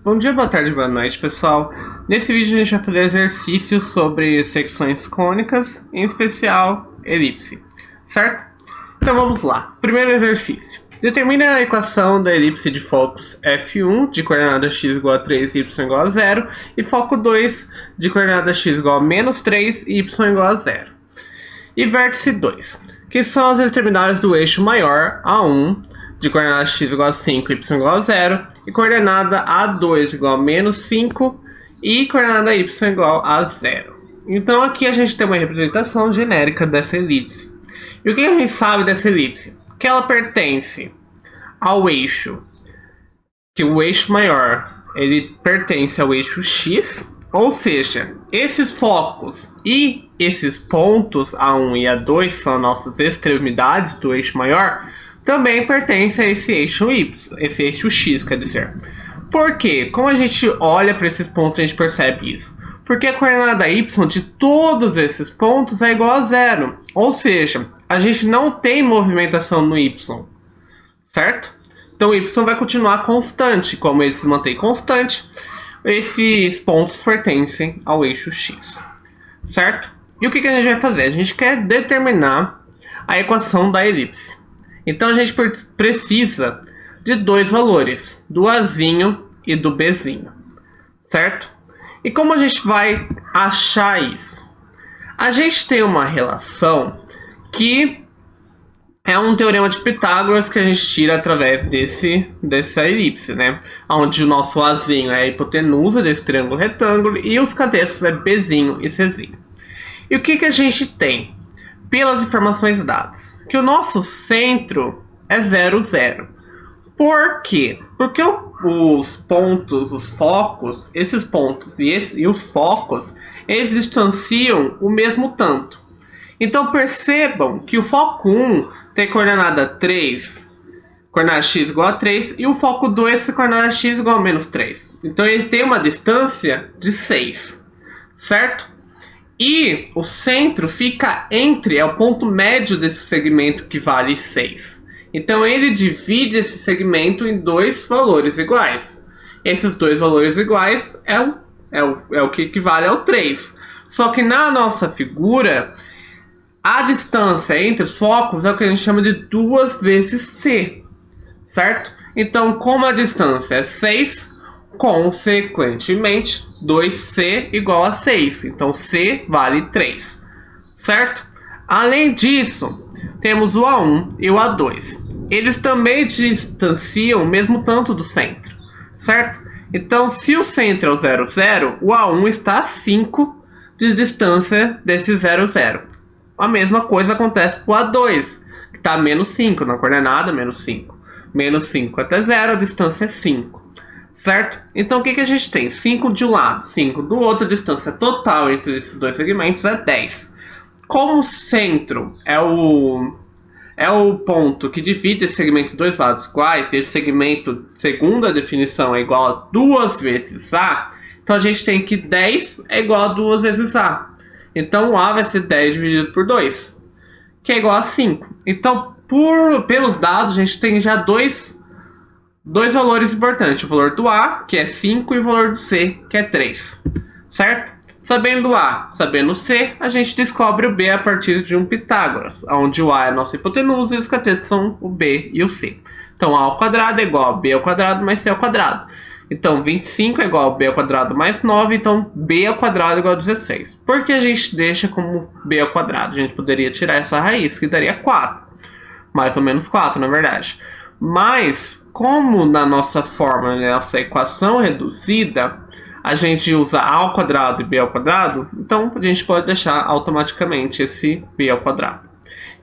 Bom dia, boa tarde, boa noite, pessoal. Nesse vídeo a gente vai fazer exercícios sobre secções cônicas, em especial elipse, certo? Então vamos lá. Primeiro exercício. Determine a equação da elipse de focos F1 de coordenada x igual a 3 e y igual a 0 e foco 2 de coordenada x igual a menos 3 e y igual a 0. E vértice 2, que são as extremidades do eixo maior A1 de coordenada x igual a 5 e y igual a 0 e coordenada A2 igual a menos 5 e coordenada y igual a 0. Então aqui a gente tem uma representação genérica dessa elipse. E o que a gente sabe dessa elipse? Que ela pertence ao eixo, que o eixo maior ele pertence ao eixo x, ou seja, esses focos e esses pontos A1 e A2 são nossas extremidades do eixo maior, também pertence a esse eixo y, esse eixo x, quer dizer. Por quê? Como a gente olha para esses pontos, a gente percebe isso. Porque a coordenada y de todos esses pontos é igual a 0. Ou seja, a gente não tem movimentação no y, certo? Então o y vai continuar constante. Como ele se mantém constante, esses pontos pertencem ao eixo x, certo? E o que a gente vai fazer? A gente quer determinar a equação da elipse. Então a gente precisa de dois valores, do Azinho e do Bzinho, certo? E como a gente vai achar isso? A gente tem uma relação que é um teorema de Pitágoras que a gente tira através dessa elipse, né? Onde o nosso Azinho é a hipotenusa desse triângulo retângulo e os catetos é Bzinho e Czinho. E o que a gente tem? Pelas informações dadas, que o nosso centro é 0, 0. Por quê? Porque os pontos, os focos, esses pontos e os focos, eles distanciam o mesmo tanto. Então percebam que o foco 1 tem coordenada 3, coordenada x igual a 3, e o foco 2 tem coordenada x igual a menos 3. Então ele tem uma distância de 6, certo? E o centro fica entre, é o ponto médio desse segmento que vale 6. Então ele divide esse segmento em dois valores iguais. Esses dois valores iguais é o que equivale ao 3. Só que na nossa figura, a distância entre os focos é o que a gente chama de 2 vezes c, certo? Então, como a distância é 6, consequentemente, 2c igual a 6. Então, c vale 3, certo? Além disso, temos o A1 e o A2. Eles também distanciam o mesmo tanto do centro, certo? Então, se o centro é o 0, 0, o A1 está a 5 de distância desse 0, 0. A mesma coisa acontece com o A2, que está a menos 5 na coordenada, menos 5. Menos 5 até 0, a distância é 5. Certo? Então o que a gente tem? 5 de um lado, 5 do outro, a distância total entre esses dois segmentos é 10. Como o centro é o ponto que divide esse segmento em dois lados iguais, esse segmento, segundo a definição, é igual a 2 vezes A, então a gente tem que 10 é igual a 2 vezes A. Então o A vai ser 10 dividido por 2, que é igual a 5. Então, pelos dados, a gente tem já dois valores importantes, o valor do A, que é 5, e o valor do C, que é 3, certo? Sabendo o A, sabendo o C, a gente descobre o B a partir de um Pitágoras, onde o A é a nossa hipotenusa e os catetos são o B e o C. Então A ao quadrado é igual a B ao quadrado mais C ao quadrado. Então 25 é igual a B ao quadrado mais 9, então B ao quadrado é igual a 16. Por que a gente deixa como B ao quadrado? A gente poderia tirar essa raiz, que daria 4, mais ou menos 4 na verdade. Mas como na nossa fórmula, na nossa equação reduzida, a gente usa A ao quadrado e B ao quadrado, então a gente pode deixar automaticamente esse B ao quadrado.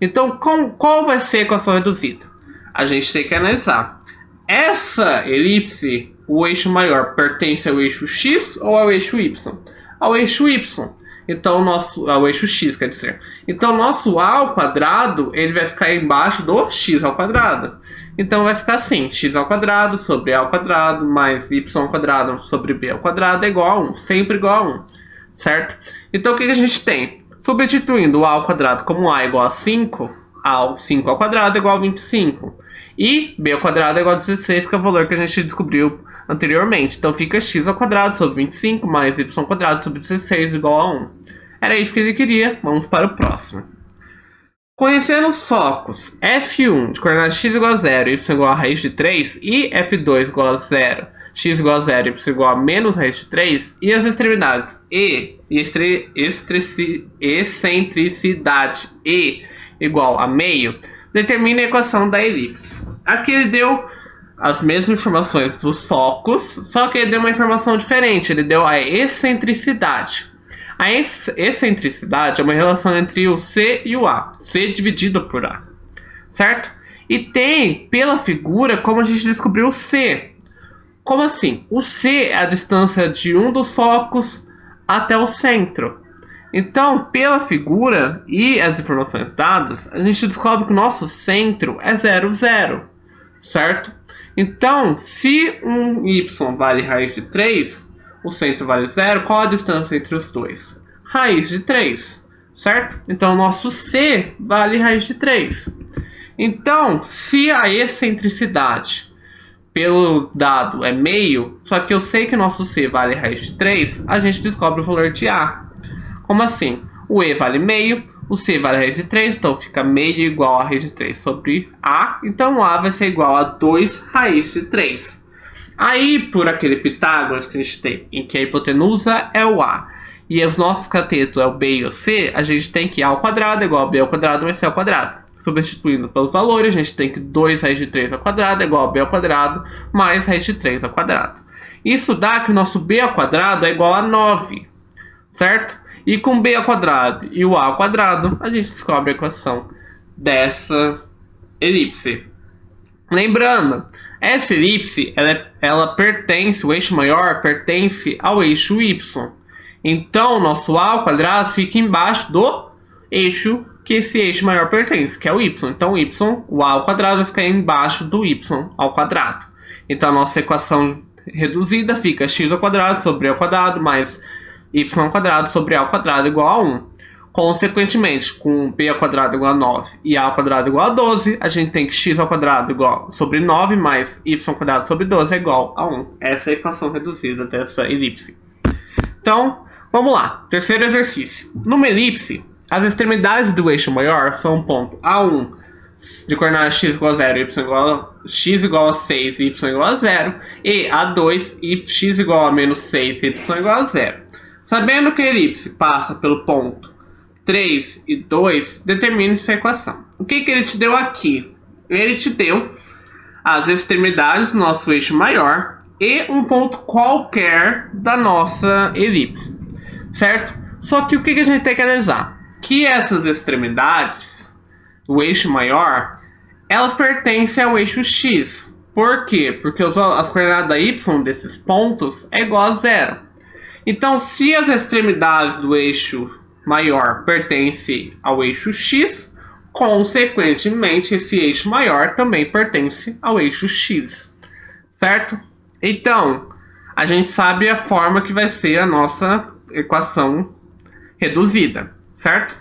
Então, qual vai ser a equação reduzida? A gente tem que analisar. Essa elipse, o eixo maior, pertence ao eixo x ou ao eixo y? Ao eixo y. Então, ao eixo x, quer dizer. Então, o nosso A ao quadrado, ele vai ficar embaixo do x ao quadrado. Então vai ficar assim, x ao quadrado sobre a ao quadrado mais y ao quadrado sobre b ao quadrado é igual a 1, sempre igual a 1, certo? Então o que a gente tem? Substituindo o a ao quadrado como a igual a 5, a 5 ao quadrado é igual a 25. E b ao quadrado é igual a 16, que é o valor que a gente descobriu anteriormente. Então fica x ao quadrado sobre 25 mais y ao quadrado sobre 16 igual a 1. Era isso que ele queria. Vamos para o próximo. Conhecendo os focos f1 de coordenadas x igual a 0, y igual a raiz de 3 e f2 igual a 0, x igual a 0, y igual a menos raiz de 3 e as extremidades e excentricidade e igual a meio, determina a equação da elipse. Aqui ele deu as mesmas informações dos focos, só que ele deu uma informação diferente, ele deu a excentricidade. A excentricidade é uma relação entre o C e o A, C dividido por A, certo? E tem, pela figura, como a gente descobriu o C. Como assim? O C é a distância de um dos focos até o centro. Então, pela figura e as informações dadas, a gente descobre que o nosso centro é 0, 0, certo? Então, se um y vale raiz de 3, o centro vale 0, qual a distância entre os dois? Raiz de 3, certo? Então, o nosso C vale raiz de 3. Então, se a excentricidade pelo dado é meio, só que eu sei que o nosso C vale raiz de 3, a gente descobre o valor de A. Como assim? O E vale meio, o C vale raiz de 3, então fica meio igual a raiz de 3 sobre A, então A vai ser igual a 2 raiz de 3. Aí, por aquele Pitágoras que a gente tem, em que a hipotenusa é o A, e os nossos catetos é o B e o C, a gente tem que A ao quadrado é igual a B ao quadrado mais C ao quadrado. Substituindo pelos valores, a gente tem que 2 raiz de 3 ao quadrado é igual a B ao quadrado mais raiz de 3 ao quadrado. Isso dá que o nosso B ao quadrado é igual a 9, certo? E com B ao quadrado e o A ao quadrado, a gente descobre a equação dessa elipse. Lembrando, essa elipse, ela pertence, o eixo maior pertence ao eixo Y. Então, o nosso A ao quadrado fica embaixo do eixo que esse eixo maior pertence, que é o Y. Então, o A ao quadrado vai ficar embaixo do Y ao quadrado. Então, a nossa equação reduzida fica x ao quadrado sobre A ao quadrado mais y ao quadrado sobre A ao quadrado igual a 1. Consequentemente, com b ao quadrado igual a 9 e a ao quadrado igual a 12, a gente tem que x ao quadrado igual sobre 9 mais y ao quadrado sobre 12 é igual a 1. Essa é a equação reduzida dessa elipse. Então, vamos lá. Terceiro exercício. Numa elipse, as extremidades do eixo maior são o ponto A1 de coordenadas x igual a 0, x igual a 6 e y igual a 0, e A2 e x igual a menos 6 e y igual a 0. Sabendo que a elipse passa pelo ponto 3 e 2, determine sua equação. O que ele te deu aqui? Ele te deu as extremidades do nosso eixo maior e um ponto qualquer da nossa elipse, certo? Só que o que a gente tem que analisar? Que essas extremidades do eixo maior, elas pertencem ao eixo x. Por quê? Porque as coordenadas da y desses pontos é igual a 0. Então, se as extremidades do eixo maior pertencem ao eixo x, consequentemente, esse eixo maior também pertence ao eixo x, certo? Então, a gente sabe a forma que vai ser a nossa equação reduzida, certo?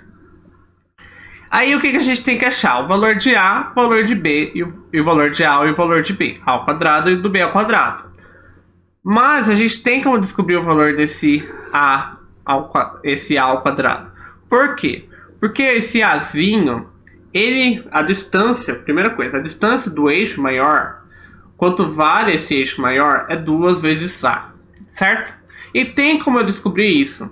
Aí, o que a gente tem que achar? O valor de A, o valor de B, e o valor de A e o valor de B. A ao quadrado e do B ao quadrado. Mas a gente tem como descobrir o valor desse A ao quadrado. Por quê? Porque esse Azinho, a distância, primeira coisa, a distância do eixo maior, quanto vale esse eixo maior, é 2 vezes A, certo? E tem como eu descobrir isso?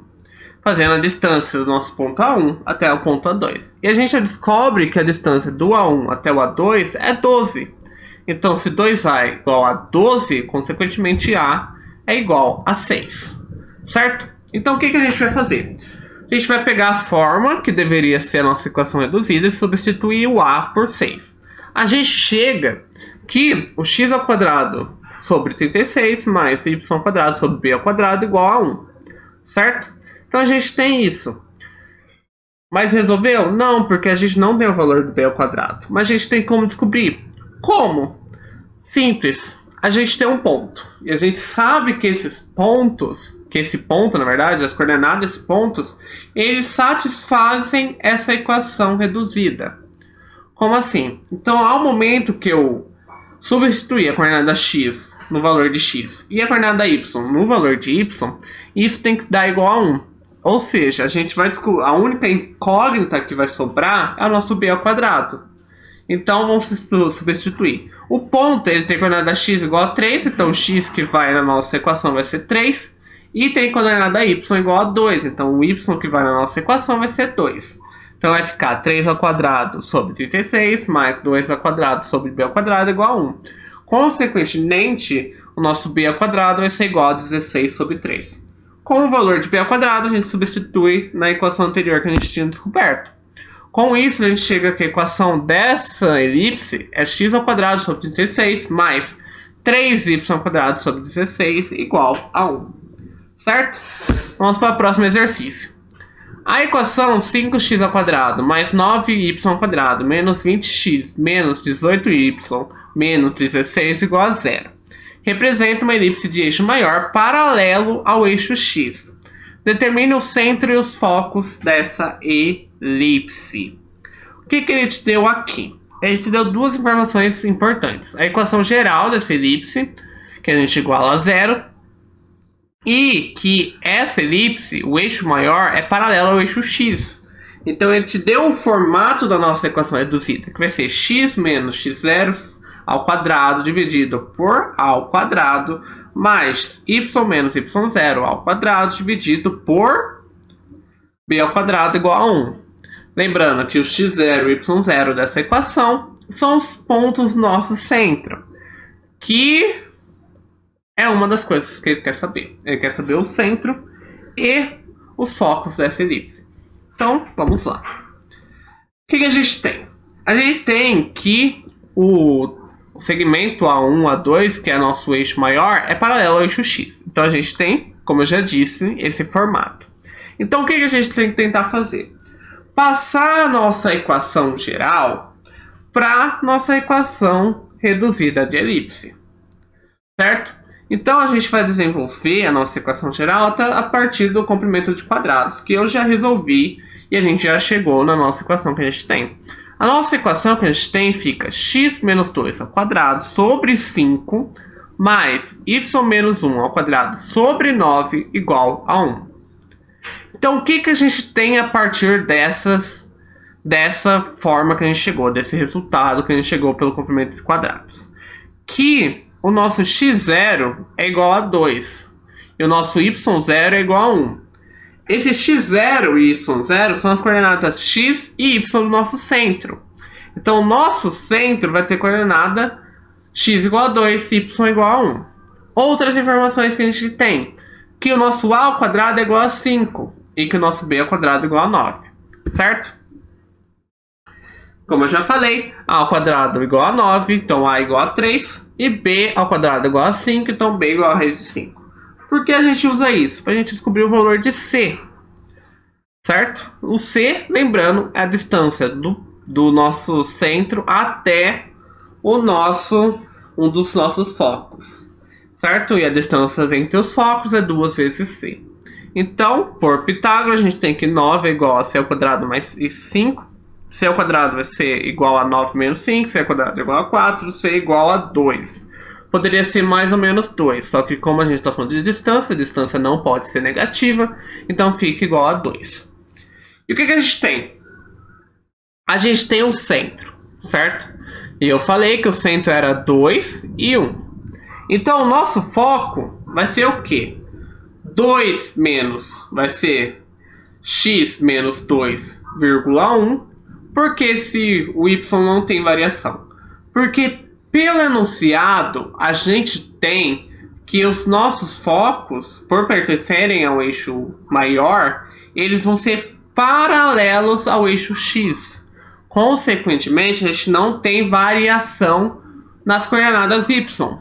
Fazendo a distância do nosso ponto A1 até o ponto A2. E a gente já descobre que a distância do A1 até o A2 é 12. Então, se 2A é igual a 12, consequentemente A é igual a 6, certo? Então, o que a gente vai fazer? A gente vai pegar a forma que deveria ser a nossa equação reduzida e substituir o A por 6. A gente chega que o x ao quadrado sobre 36 mais y ao quadrado sobre b ao quadrado igual a 1, certo? Então, a gente tem isso. Mas resolveu? Não, porque a gente não tem o valor do b ao quadrado. Mas a gente tem como descobrir. Como? Simples. A gente tem um ponto. E a gente sabe que esses pontos, esse ponto, na verdade, as coordenadas desses pontos, eles satisfazem essa equação reduzida. Como assim? Então, ao momento que eu substituir a coordenada x no valor de x e a coordenada y no valor de y, isso tem que dar igual a 1. Ou seja, a gente vai descobrir, a única incógnita que vai sobrar é o nosso b ao quadrado. Então vamos substituir. O ponto ele tem coordenada x igual a 3, então o x que vai na nossa equação vai ser 3. E tem coordenada y igual a 2, então o y que vai na nossa equação vai ser 2. Então vai ficar 3 ao quadrado sobre 36 mais 2 ao quadrado sobre b ao quadrado igual a 1. Consequentemente, o nosso b ao quadrado vai ser igual a 16 sobre 3. Com o valor de b ao quadrado, a gente substitui na equação anterior que a gente tinha descoberto. Com isso, a gente chega que a equação dessa elipse é x ao quadrado sobre 36 mais 3y ao quadrado sobre 16 igual a 1. Certo? Vamos para o próximo exercício. A equação 5x ao quadrado mais 9y ao quadrado menos 20x menos 18y menos 16 igual a 0 representa uma elipse de eixo maior paralelo ao eixo x. Determine o centro e os focos dessa elipse. O que ele te deu aqui? Ele te deu duas informações importantes. A equação geral dessa elipse, que a gente iguala a 0, e que essa elipse, o eixo maior, é paralelo ao eixo x. Então ele te deu o formato da nossa equação reduzida, que vai ser x menos x0 ao quadrado dividido por a ao quadrado mais y menos y0 ao quadrado dividido por b ao quadrado igual a 1. Lembrando que o x0 e y0 dessa equação são os pontos do nosso centro, que é uma das coisas que ele quer saber. Ele quer saber o centro e os focos dessa elipse. Então, vamos lá. O que a gente tem? A gente tem que o segmento A1, A2, que é nosso eixo maior, é paralelo ao eixo X. Então, a gente tem, como eu já disse, esse formato. Então, o que a gente tem que tentar fazer? Passar a nossa equação geral para nossa equação reduzida de elipse. Certo? Então, a gente vai desenvolver a nossa equação geral a partir do comprimento de quadrados, que eu já resolvi e a gente já chegou na nossa equação que a gente tem. A nossa equação que a gente tem fica x menos 2 ao quadrado sobre 5 mais y menos 1 ao quadrado sobre 9 igual a 1. Então, o que a gente tem a partir dessa forma que a gente chegou, desse resultado que a gente chegou pelo comprimento de quadrados? Que o nosso x0 é igual a 2 e o nosso y0 é igual a 1. Esse x0 e y0 são as coordenadas x e y do nosso centro. Então, o nosso centro vai ter coordenada x igual a 2 e y igual a 1. Outras informações que a gente tem, que o nosso a ao quadrado é igual a 5 e que o nosso b ao quadrado é igual a 9. Certo? Como eu já falei, a ao quadrado é igual a 9, então a é igual a 3. E b ao quadrado é igual a 5, então b é igual a raiz de 5. Por que a gente usa isso? Para a gente descobrir o valor de c. Certo? O c, lembrando, é a distância do nosso centro até um dos nossos focos. Certo? E a distância entre os focos é 2 vezes c. Então, por Pitágoras, a gente tem que 9 é igual a c ao quadrado mais 5. C ao quadrado vai ser igual a 9 menos 5, C ao quadrado é igual a 4, C é igual a 2. Poderia ser mais ou menos 2, só que como a gente está falando de distância, a distância não pode ser negativa, então fica igual a 2. E o que a gente tem? A gente tem um centro, certo? E eu falei que o centro era 2 e 1. Então o nosso foco vai ser o quê? 2 menos vai ser x menos 2,1. Porque se o y não tem variação? Porque pelo enunciado a gente tem que os nossos focos, por pertencerem ao eixo maior, eles vão ser paralelos ao eixo x. Consequentemente, a gente não tem variação nas coordenadas y.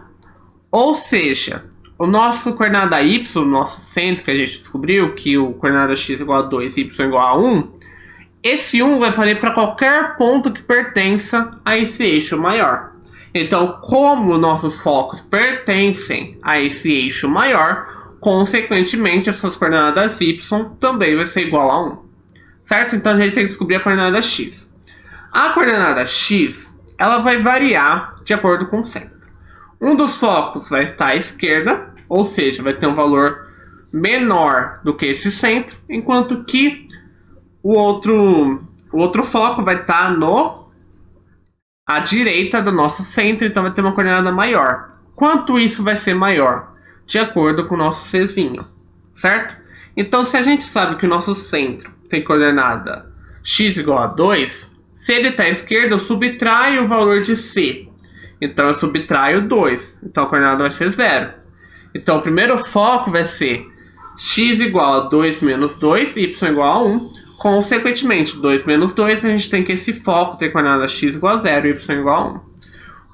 Ou seja, o nosso coordenada y, o nosso centro que a gente descobriu, que o coordenada x é igual a 2 e y igual a 1, esse 1 vai valer para qualquer ponto que pertença a esse eixo maior. Então, como nossos focos pertencem a esse eixo maior, consequentemente, as suas coordenadas y também vai ser igual a 1. Certo? Então, a gente tem que descobrir a coordenada x. A coordenada x, ela vai variar de acordo com o centro. Um dos focos vai estar à esquerda, ou seja, vai ter um valor menor do que esse centro, enquanto que o outro foco vai estar à direita do nosso centro, então vai ter uma coordenada maior. Quanto isso vai ser maior? De acordo com o nosso Czinho, certo? Então, se a gente sabe que o nosso centro tem coordenada x igual a 2, se ele está à esquerda, eu subtraio o valor de C. Então, eu subtraio 2. Então, a coordenada vai ser 0. Então, o primeiro foco vai ser x igual a 2 menos 2, y igual a 1. Consequentemente, 2 menos 2, a gente tem que esse foco ter coordenada x igual a 0 e y igual a 1.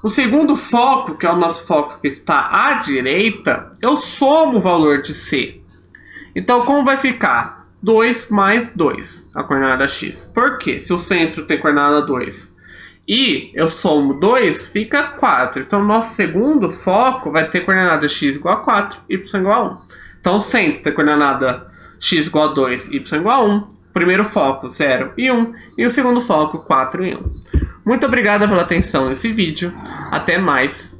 O segundo foco, que é o nosso foco que está à direita, eu somo o valor de C. Então, como vai ficar? 2 mais 2, a coordenada x. Por quê? Se o centro tem coordenada 2 e eu somo 2, fica 4. Então, o nosso segundo foco vai ter coordenada x igual a 4, y igual a 1. Então, o centro tem coordenada x igual a 2, y igual a 1. Primeiro foco, 0 e 1. E o segundo foco, 4 e 1. Muito obrigado pela atenção nesse vídeo. Até mais.